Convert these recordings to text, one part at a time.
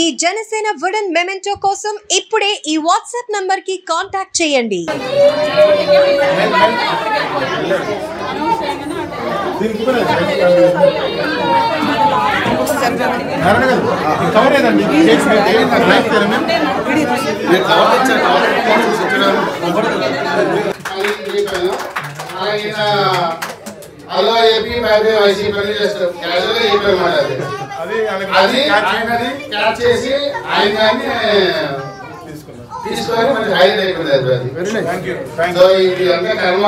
ఈ Janasena wooden memento కోసం ఇప్పుడే ఈ వాట్సాప్ నంబర్ కి కాంటాక్ట్ చేయండి. అలా ఏపీ వైసీపీ పని చేస్తారు క్యాజువల్గా చెప్పారు మాట అది ఆయనది క్యాచ్ చేసి ఆయన తీసుకొని మనకి హైలైట్ అయిపోయింది అది. సో ఇది అంతా కర్మ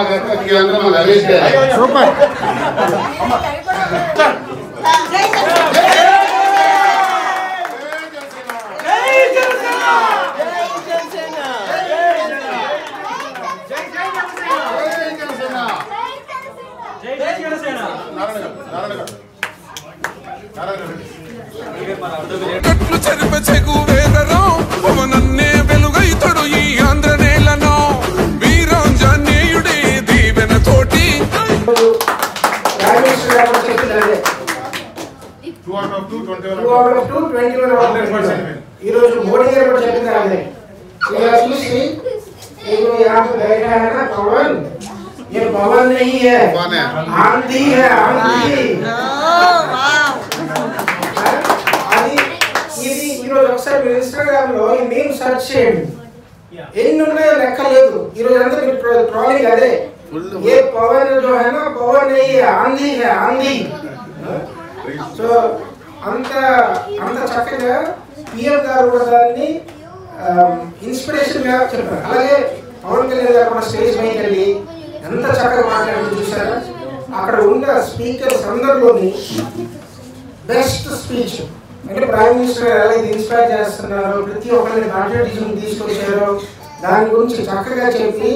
ఇదంతా మన రమేష్ గారు సూపర్. ఈరోజు మోడీ గారు కూడా చెప్పింది అదే ఇలా చూసి పవన్ ये पवन नहीं है आंधी है आंधी అది ఇది ఈరోజు ఒకసారి ఇన్స్టాగ్రామ్ లో ఈ మీమ్ సెర్చ్ చేయండి ఎన్ని ఉన్నాయో లెక్క లేదు. ఈరోజు అంతా ట్రోలింగ్ అదే ये पवन जो है ना पवन नहीं है आंधी है आंधी. సో అంత చక్కగా పిఎం గారు కూడా దాన్ని ఇన్స్పిరేషన్ గా చెప్పారు. అలాగే పవన్ కళ్యాణ్ గారు మన స్టేజ్ పైకి వెళ్ళి ఎంత చక్కగా మాట్లాడి చూసారా. అక్కడ ఉన్న స్పీకర్స్ అందరిలోని బెస్ట్ స్పీచ్ అంటే ప్రైమ్ మినిస్టర్ ఎలా ఇన్స్పైర్ చేస్తున్నారో, ప్రతి ఒక్కరిని పాట్రియాటిజం తీసుకొచ్చారో దాని గురించి చక్కగా చెప్పి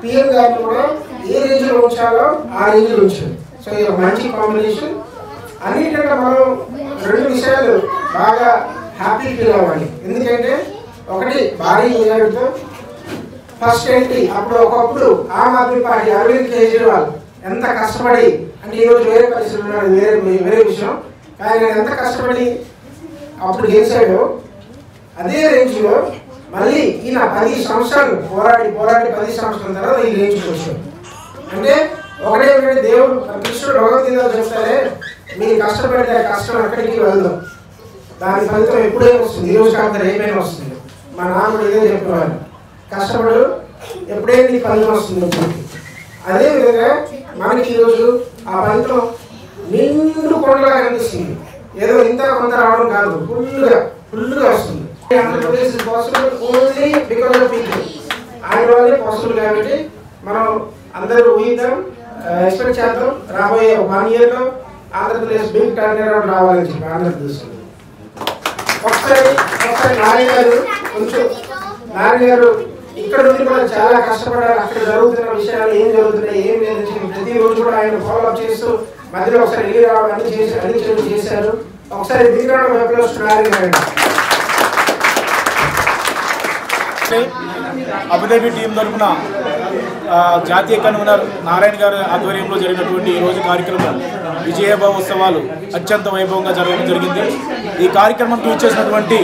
పిఎం గారిని కూడా ఏ రేంజ్లో ఉంచాలో ఆ రేంజ్లో ఉంచారు. సో ఇది ఒక మంచి కాంబినేషన్. అన్నిటికంటే మనం రెండు విషయాలు బాగా హ్యాపీ ఫీల్ అవ్వాలి. ఎందుకంటే ఒకటి భారీ మెజారిటీతో ఫస్ట్ ఎంట్రీ. అప్పుడు ఒకప్పుడు ఆమ్ ఆద్మీ పార్టీ అరవింద్ కేజ్రీవాల్ ఎంత కష్టపడి, అంటే ఈరోజు వేరే పరిస్థితులు ఉన్నాడు, వేరే విషయం, కానీ ఎంత కష్టపడి అప్పుడు గెలిచాడో అదే రేంజ్లో మళ్ళీ ఈయన 10 సంవత్సరాలు పోరాడి 10 సంవత్సరాల తర్వాత ఈ రేంజ్కి వచ్చాడు. అంటే ఒకటే దేవుడు కృష్ణుడు భగవద్గీతలో చెప్తారే, మీరు కష్టపడితే కష్టం అక్కడికి వెళ్దాం, దాని ఫలితం ఎప్పుడే వస్తుంది, ఈరోజు కాకపోతే రేపైనా వస్తుంది. మా నాన్న ఇదే చెప్పేవారు, కష్టపడు ఎప్పుడైనా నీకు ఫలితం వస్తుంది. అదేవిధంగా మనకి ఈరోజు ఆ ఫలితం నిండు కొండలా కనిపిస్తుంది. ఏదో ఇంత కొంత రావడం కాదు, ఫుల్గా వస్తుంది. Andhra Pradesh possible only because of people. ఆయన వాళ్ళే పాసిబుల్ కాబట్టి మనం అందరూ ఊహిద్దాం, ఎక్స్పెక్ట్ చేద్దాం. రాబోయే 1 year లో ఆంధ్రప్రదేశ్ బిగ్ టర్న్ అరౌండ్ రావాలని చెప్పి ఆంధ్రప్రదేశ్లో ఒకసారి నారాయణ గారు ఇక్కడ నుండి కూడా చాలా కష్టపడారు. అక్కడ జరుగుతున్న విషయాలు ఏం జరుగుతున్నాయి ఏం లేదని ప్రతిరోజు కూడా ఆయన ఫాలోఅప్ చేస్తూ మధ్యలో ఒకసారి వెళ్ళి రావడం అన్ని చేశారు. ఒకసారి దిగిరావడం వైపులో నారాయణ గారు. అబుదాబి టీం తరఫున జాతీయ కన్వీనర్ నారాయణ గారి ఆధ్వర్యంలో జరిగినటువంటి ఈరోజు కార్యక్రమం విజయభావ ఉత్సవాలు అత్యంత వైభవంగా జరగడం జరిగింది. ఈ కార్యక్రమంకి ఇచ్చేసినటువంటి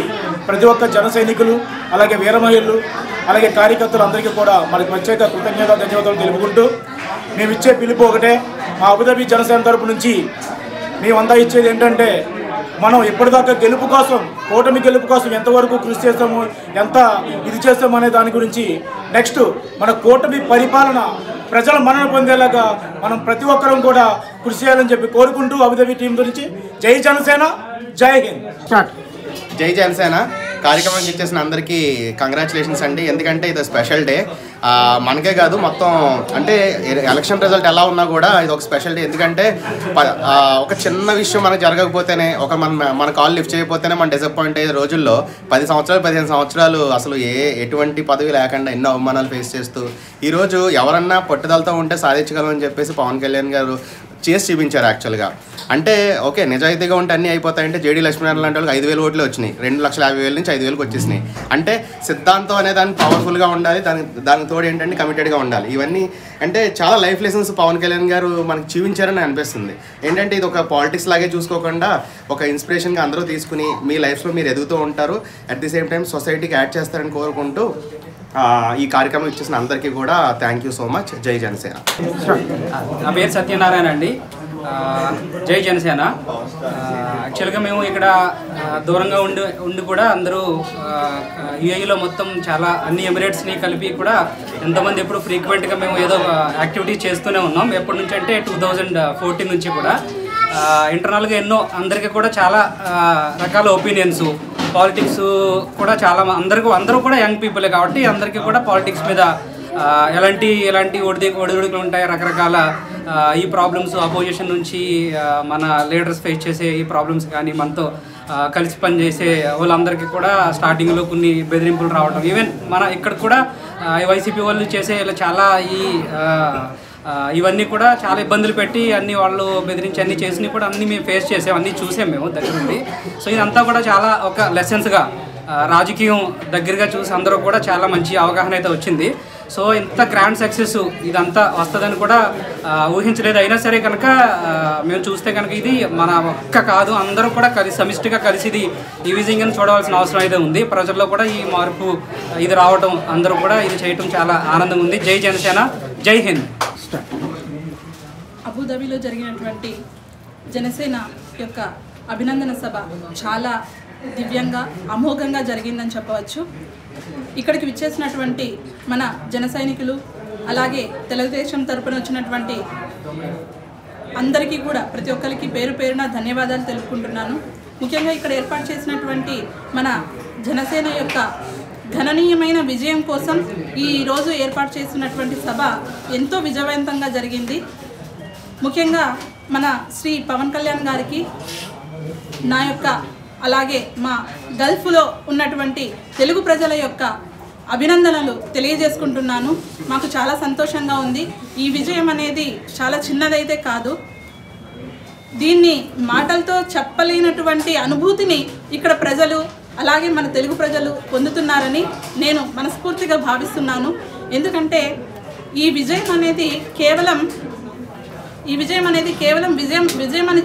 ప్రతి ఒక్క జన సైనికులు, అలాగే వీర మహిళలు, అలాగే కార్యకర్తలు అందరికీ కూడా మనకి ప్రత్యేక ధన్యవాదాలు తెలుపుకుంటూ, మేము ఇచ్చే పిలుపు ఒకటే, మా అబుదాబి జనసేన తరపు నుంచి మేమంతా ఇచ్చేది ఏంటంటే, మనం ఎప్పటిదాకా గెలుపు కోసం, కూటమి గెలుపు కోసం ఎంతవరకు కృషి చేస్తాము, ఎంత ఇది చేస్తాము అనే దాని గురించి, నెక్స్ట్ మన కూటమి పరిపాలన ప్రజల మన్నన పొందేలాగా మనం ప్రతి ఒక్కరం కూడా కృషి చేయాలని చెప్పి కోరుకుంటూ అబుదాబి టీం గురించి జై జనసేన, జై హింద్. జై జనసేన కార్యక్రమానికి ఇచ్చేసిన అందరికీ కంగ్రాచులేషన్స్ అండి. ఎందుకంటే ఇది స్పెషల్ డే, మనకే కాదు మొత్తం, అంటే ఎలక్షన్ రిజల్ట్ ఎలా ఉన్నా కూడా ఇది ఒక స్పెషల్ డే. ఎందుకంటే ఒక చిన్న విషయం మనకు జరగకపోతేనే, మన కాల్ లిఫ్ట్ చేయకపోతేనే మనం డిసప్పాయింట్ అయ్యే రోజుల్లో 10 సంవత్సరాలు 15 సంవత్సరాలు అసలు ఎటువంటి పదవి లేకుండా ఎన్నో అవమానాలు ఫేస్ చేస్తూ ఈరోజు ఎవరన్నా పట్టుదలతో ఉంటే సాధించగలమని చెప్పేసి పవన్ కళ్యాణ్ గారు చేసి చూపించారు యాక్చువల్గా. అంటే ఓకే నిజాయితీగా ఉంటే అన్నీ అయిపోతాయంటే జేడీ లక్ష్మీనారాయణ లాంటి వాళ్ళకి 5,000 ఓట్లు వచ్చినాయి, 2,50,000 నుంచి 5,000కి వచ్చేసినాయి. అంటే సిద్ధాంతం అనే దానికి పవర్ఫుల్గా ఉండాలి, దానికి తోడు ఏంటంటే కమిటెడ్గా ఉండాలి. ఇవన్నీ అంటే చాలా లైఫ్ లెసన్స్ పవన్ కళ్యాణ్ గారు మనకి చూపించారని అనిపిస్తుంది. ఏంటంటే ఇది ఒక పాలిటిక్స్ లాగే చూసుకోకుండా ఒక ఇన్స్పిరేషన్గా అందరూ తీసుకుని మీ లైఫ్లో మీరు ఎదుగుతూ ఉంటారు, అట్ ది సేమ్ టైం సొసైటీకి యాడ్ చేస్తారని కోరుకుంటూ ఈ కార్యక్రమం ఇచ్చేసిన అందరికీ కూడా థ్యాంక్ యూ సో మచ్. జై జనసేన. నా పేరు సత్యనారాయణ అండి. జై జనసేన. యాక్చువల్గా మేము ఇక్కడ దూరంగా ఉండి కూడా అందరూ యూఏఈలో మొత్తం చాలా అన్ని ఎమిరేట్స్ని కలిపి కూడా ఎంతమంది ఎప్పుడు ఫ్రీక్వెంట్గా మేము ఏదో యాక్టివిటీస్ చేస్తూనే ఉన్నాం. ఎప్పటి నుంచి అంటే 2014 నుంచి కూడా ఇంటర్నల్గా ఎన్నో అందరికీ కూడా చాలా రకాల ఒపీనియన్స్, పాలిటిక్స్ కూడా చాలా అందరూ కూడా యంగ్ పీపులే కాబట్టి అందరికీ కూడా పాలిటిక్స్ మీద ఎలాంటి ఒడిదుడుకులు ఉంటాయి, రకరకాల ఈ ప్రాబ్లమ్స్ అపోజిషన్ నుంచి మన లీడర్స్ ఫేస్ చేసే ఈ ప్రాబ్లమ్స్ కానీ మనతో కలిసి పనిచేసే వాళ్ళందరికీ కూడా స్టార్టింగ్లో కొన్ని బెదిరింపులు రావడం, ఈవెన్ మన ఇక్కడ కూడా వైసీపీ వాళ్ళు చేసే ఇలా చాలా ఇవన్నీ కూడా చాలా ఇబ్బందులు పెట్టి అన్ని వాళ్ళు బెదిరించి అన్ని చేసినవి కూడా అన్నీ మేము ఫేస్ చేసాం, అన్నీ చూసాం మేము దగ్గరుండి. సో ఇదంతా కూడా చాలా ఒక లెసన్స్గా రాజకీయం దగ్గరగా చూసి అందరూ కూడా చాలా మంచి అవగాహన అయితే వచ్చింది. సో ఇంత గ్రాండ్ సక్సెస్ ఇదంతా వస్తుందని కూడా ఊహించలేదు. అయినా సరే కనుక మేము చూస్తే కనుక ఇది మన ఒక్క కాదు, అందరూ కూడా సమిష్టిగా కలిసి ఇది ఈ విజయంగా చూడవలసిన అవసరం అయితే ఉంది. ప్రజల్లో కూడా ఈ మార్పు ఇది రావడం, అందరూ కూడా ఇది చేయటం చాలా ఆనందంగా ఉంది. జై జనసేన, జై హింద్. అబుదాబిలో జరిగినటువంటి జనసేన యొక్క అభినందన సభ చాలా దివ్యంగా అమోఘంగా జరిగిందని చెప్పవచ్చు. ఇక్కడికి విచ్చేసినటువంటి మన జన సైనికులు, అలాగే తెలుగుదేశం తరపున వచ్చినటువంటి అందరికీ కూడా ప్రతి ఒక్కరికి పేరు పేరున ధన్యవాదాలు తెలుపుకుంటున్నాను. ముఖ్యంగా ఇక్కడ ఏర్పాటు చేసినటువంటి మన జనసేన యొక్క గణనీయమైన విజయం కోసం ఈరోజు ఏర్పాటు చేసినటువంటి సభ ఎంతో విజయవంతంగా జరిగింది. ముఖ్యంగా మన శ్రీ పవన్ కళ్యాణ్ గారికి నా యొక్క అలాగే మా గల్ఫ్లో ఉన్నటువంటి తెలుగు ప్రజల యొక్క అభినందనలు తెలియజేసుకుంటున్నాను. మాకు చాలా సంతోషంగా ఉంది. ఈ విజయం అనేది చాలా చిన్నదైతే కాదు, దీన్ని మాటలతో చెప్పలేనటువంటి అనుభూతిని ఇక్కడ ప్రజలు అలాగే మన తెలుగు ప్రజలు పొందుతున్నారని నేను మనస్ఫూర్తిగా భావిస్తున్నాను. ఎందుకంటే ఈ విజయం అనేది కేవలం విజయం అని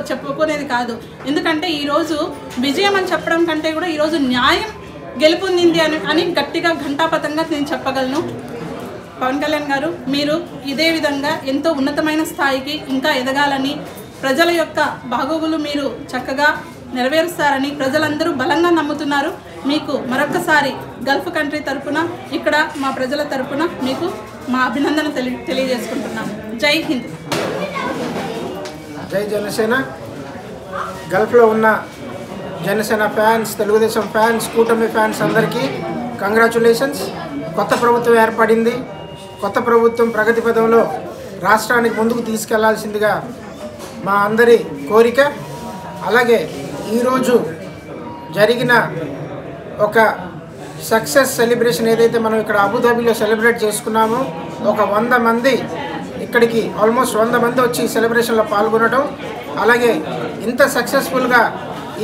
చెప్పుకునేది కాదు. ఎందుకంటే ఈరోజు విజయం అని చెప్పడం కంటే కూడా ఈరోజు న్యాయం గెలుపొందింది అని గట్టిగా ఘంటాపథంగా నేను చెప్పగలను. పవన్ కళ్యాణ్ గారు, మీరు ఇదే విధంగా ఎంతో ఉన్నతమైన స్థాయికి ఇంకా ఎదగాలని, ప్రజల యొక్క బాగోగులు మీరు చక్కగా నెరవేరుస్తారని ప్రజలందరూ బలంగా నమ్ముతున్నారు. మీకు మరొకసారి గల్ఫ్ కంట్రీ తరపున, ఇక్కడ మా ప్రజల తరపున మీకు మా అభినందన తెలియజేసుకుంటున్నాను. జై హింద్. జై జనసేన. గల్ఫ్లో ఉన్న జనసేన ఫ్యాన్స్, తెలుగుదేశం ఫ్యాన్స్, కూటమి ఫ్యాన్స్ అందరికీ కంగ్రాచులేషన్స్. కొత్త ప్రభుత్వం ఏర్పడింది. కొత్త ప్రభుత్వం ప్రగతి పదంలో రాష్ట్రానికి ముందుకు తీసుకెళ్లాల్సిందిగా మా అందరి కోరిక. అలాగే ఈరోజు జరిగిన ఒక సక్సెస్ సెలబ్రేషన్ ఏదైతే మనం ఇక్కడ అబుదాబిలో సెలబ్రేట్ చేసుకున్నామో, ఒక 100 మంది ఇక్కడికి ఆల్మోస్ట్ 100 మంది వచ్చి ఈ సెలబ్రేషన్లో పాల్గొనడం, అలాగే ఇంత సక్సెస్ఫుల్గా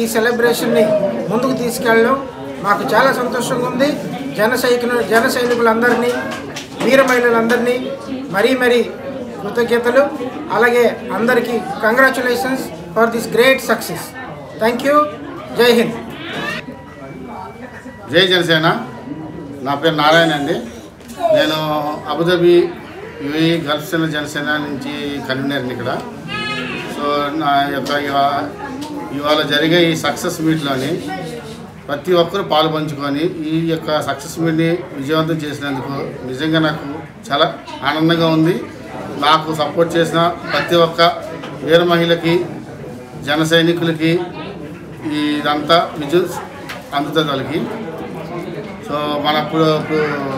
ఈ సెలబ్రేషన్ని ముందుకు తీసుకెళ్ళడం మాకు చాలా సంతోషంగా ఉంది. జన సైనికులందరినీ, వీర మహిళలందరినీ మరీ కృతజ్ఞతలు. అలాగే అందరికీ congratulations for this great success. Thank you. జై హింద్. జై జనసేన. నా పేరు నారాయణ అండి. నేను అబుదాబి యూఏఈ గల్ఫ్ జనసేన నుంచి కన్వీనర్ని ఇక్కడ. సో నా యొక్క ఇవాళ జరిగే ఈ సక్సెస్ మీట్లోని ప్రతి ఒక్కరూ పాలు పంచుకొని ఈ యొక్క సక్సెస్ మీట్ని విజయవంతం చేసినందుకు నిజంగా నాకు చాలా ఆనందంగా ఉంది. నాకు సపోర్ట్ చేసిన ప్రతి ఒక్క వీర మహిళకి, జన సైనికులకి ఇదంతా విజయం అందుతుంది వాళ్ళకి. సో ఇప్పుడు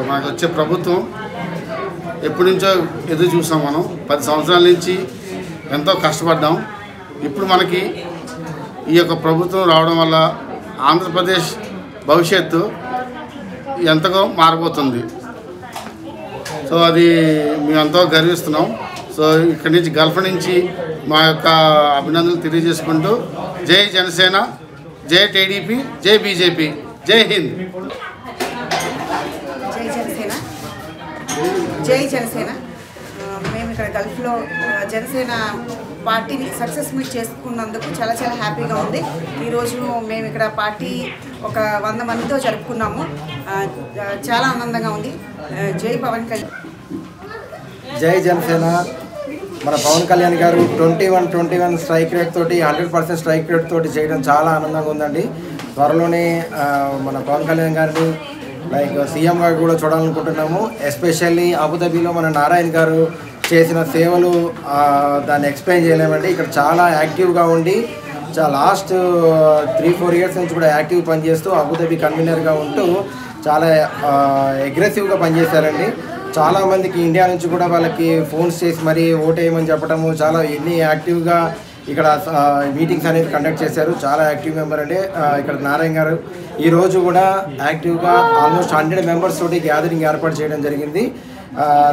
మనకు వచ్చే ప్రభుత్వం ఎప్పటి నుంచో ఎదురు చూసాం. మనం 10 సంవత్సరాల నుంచి ఎంతో కష్టపడ్డాం. ఇప్పుడు మనకి ఈ యొక్క ప్రభుత్వం రావడం వల్ల ఆంధ్రప్రదేశ్ భవిష్యత్తు ఎంతగా మారిపోతుంది. సో అది మేము ఎంతో గర్విస్తున్నాం. సో ఇక్కడి నుంచి గల్ఫ్ నుంచి మా యొక్క అభినందనలు తెలియజేసుకుంటూ జై జనసేన, జై టీడీపీ, జై బీజేపీ, జై హింద్. జై జనసేన, జై జనసేన. మేము ఇక్కడ గల్ఫ్లో జనసేన పార్టీని సక్సెస్ మీట్ చేసుకున్నందుకు చాలా చాలా హ్యాపీగా ఉంది. ఈరోజు మేము ఇక్కడ పార్టీ ఒక 100 మందితో జరుపుకున్నాము. చాలా ఆనందంగా ఉంది. జై పవన్ కళ్యాణ్. జై జనసేన. మన పవన్ కళ్యాణ్ గారు 21 స్ట్రైక్ రేట్ తోటి 100% స్ట్రైక్ రేట్ తోటి చేయడం చాలా ఆనందంగా ఉందండి. త్వరలోనే మన పవన్ కళ్యాణ్ గారిని సీఎం గారు కూడా చూడాలనుకుంటున్నాము. ఎస్పెషల్లీ అబుదాబీలో మన నారాయణ గారు చేసిన సేవలు దాన్ని ఎక్స్ప్లెయిన్ చేయలేమండి. ఇక్కడ చాలా యాక్టివ్గా ఉండి లాస్ట్ 3-4 ఇయర్స్ నుంచి కూడా యాక్టివ్ పనిచేస్తూ అబుదాబీ కన్వీనర్గా ఉంటూ చాలా అగ్రెసివ్గా పనిచేశారండి. చాలామందికి ఇండియా నుంచి కూడా వాళ్ళకి ఫోన్స్ చేసి మరీ ఓటేయమని చెప్పడము, చాలా ఎన్ని యాక్టివ్గా ఇక్కడ మీటింగ్స్ అనేది కండక్ట్ చేశారు. చాలా యాక్టివ్ మెంబర్ అండి ఇక్కడ నారాయణ గారు. ఈరోజు కూడా యాక్టివ్గా ఆల్మోస్ట్ 100 మెంబర్స్ తోటి గ్యాదరింగ్ ఏర్పాటు చేయడం జరిగింది.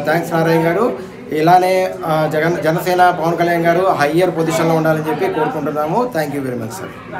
థ్యాంక్స్ నారాయణ గారు. ఇలానే జనసేన పవన్ కళ్యాణ్ గారు హయ్యర్ పొజిషన్లో ఉండాలని చెప్పి కోరుకుంటున్నాము. Thank you very much sir.